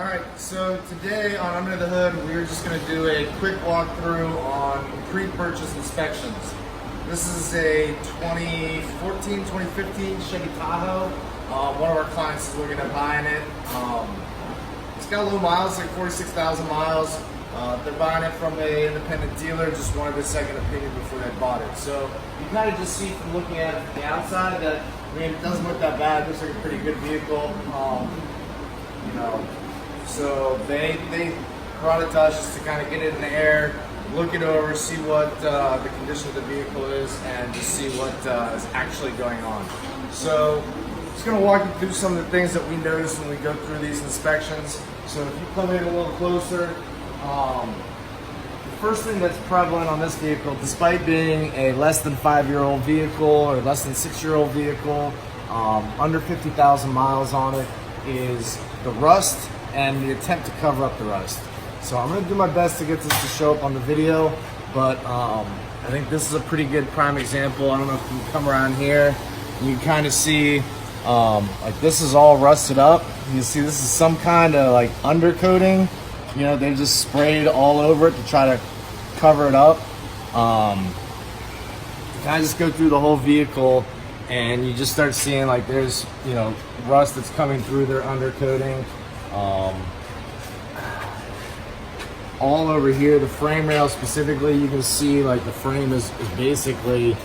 Alright, so today on Under the Hood, we're just going to do a quick walkthrough on pre-purchase inspections. This is a 2014, 2015 Chevy Tahoe. One of our clients is looking at buying it. It's got low miles, like 46,000 miles. They're buying it from an independent dealer, just wanted a second opinion before they bought it. So you kind of just see from looking at it from the outside that, I mean, it doesn't look that bad. It looks like a pretty good vehicle. So they brought it to us just to kind of get it in the air, look it over, see what the condition of the vehicle is, and just see what is actually going on. So I'm just going to walk you through some of the things that we notice when we go through these inspections. So if you come in a little closer, the first thing that's prevalent on this vehicle, despite being a less than 5-year-old vehicle or less than 6-year-old vehicle, under 50,000 miles on it, is the rust and the attempt to cover up the rust. So I'm going to do my best to get this to show up on the video, but I think this is a pretty good prime example. I don't know if you can come around here, you can kind of see like this is all rusted up. You can see this is some kind of like undercoating. You know, they just sprayed all over it to try to cover it up. Kind of just go through the whole vehicle and you just start seeing like there's, you know, rust that's coming through their undercoating. All over here, the frame rail specifically, you can see like the frame is basically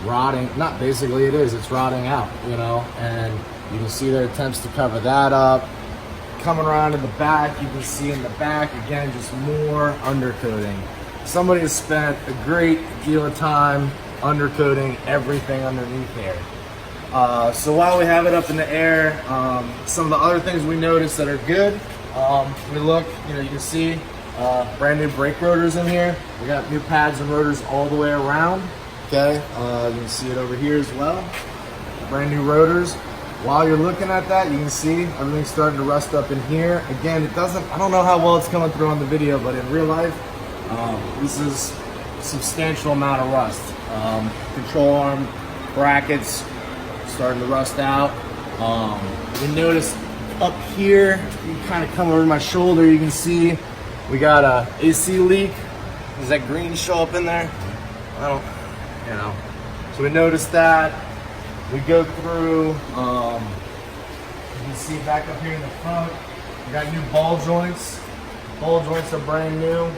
rotting. Not basically, it is. It's rotting out, you know, and you can see their attempts to cover that up. Coming around to the back, you can see in the back, again, just more undercoating. Somebody has spent a great deal of time undercoating everything underneath there. So while we have it up in the air, some of the other things we notice that are good, we look, you know, you can see brand new brake rotors in here. We got new pads and rotors all the way around. Okay, you can see it over here as well. Brand new rotors. While you're looking at that, you can see everything's starting to rust up in here. Again, it doesn't, I don't know how well it's coming through on the video, but in real life, this is a substantial amount of rust. Control arm brackets starting to rust out. You notice up here, you kind of come over my shoulder, you can see we got a AC leak. Does that green show up in there? I don't, you know. So we noticed that. We go through, you can see back up here in the front, we got new ball joints. Ball joints are brand new.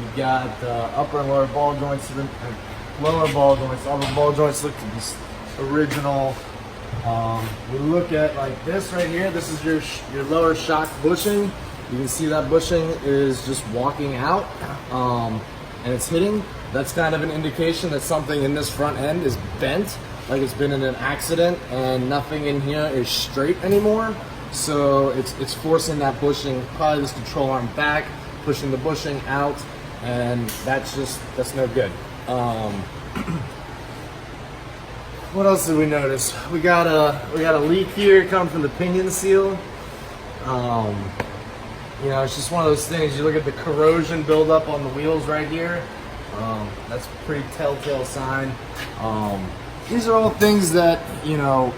You got upper and lower ball joints, lower ball joints. All the ball joints look to be original. We look at like this right here. This is your lower shock bushing. You can see that bushing is just walking out, and it's hitting. That's kind of an indication that something in this front end is bent, like it's been in an accident, and nothing in here is straight anymore. So it's forcing that bushing, probably this control arm back, pushing the bushing out, and that's no good. What else did we notice? We got a leak here coming from the pinion seal. You know, it's just one of those things. You look at the corrosion buildup on the wheels right here. That's a pretty telltale sign. These are all things that, you know,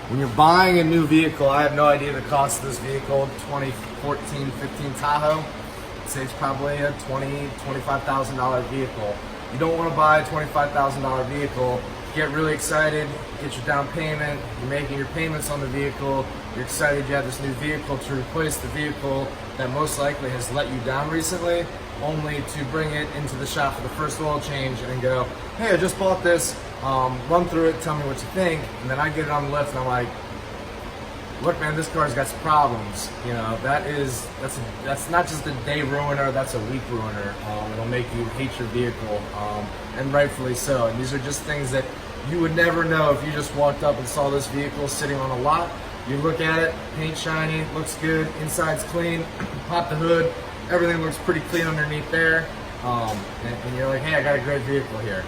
when you're buying a new vehicle, I have no idea the cost of this vehicle, 2014, 15 Tahoe. I'd say it's probably a $20,000, $25,000 vehicle. You don't want to buy a $25,000 vehicle, get really excited, get your down payment, you're making your payments on the vehicle, you're excited you have this new vehicle to replace the vehicle that most likely has let you down recently, only to bring it into the shop for the first oil change and go, hey, I just bought this, run through it, tell me what you think, and then I get it on the lift and I'm like, look man, this car's got some problems. You know, that's not just a day ruiner, that's a week ruiner. It'll make you hate your vehicle, and rightfully so. And these are just things that you would never know if you just walked up and saw this vehicle sitting on a lot. You look at it, paint shiny, looks good, inside's clean, pop the hood, everything looks pretty clean underneath there, and you're like, hey, I got a great vehicle here.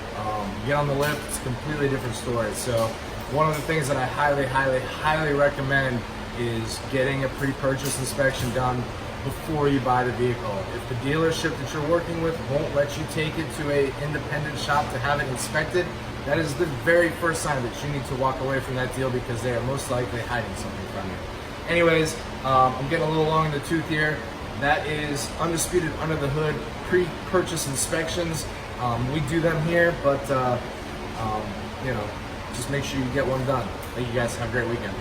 You get on the lift, it's a completely different story. So one of the things that I highly recommend is getting a pre-purchase inspection done before you buy the vehicle. If the dealership that you're working with won't let you take it to an independent shop to have it inspected, that is the very first sign that you need to walk away from that deal, because they are most likely hiding something from you. Anyways, I'm getting a little long in the tooth here. That is Undisputed Under the Hood pre-purchase inspections. We do them here, but you know, just make sure you get one done. Thank you guys. Have a great weekend.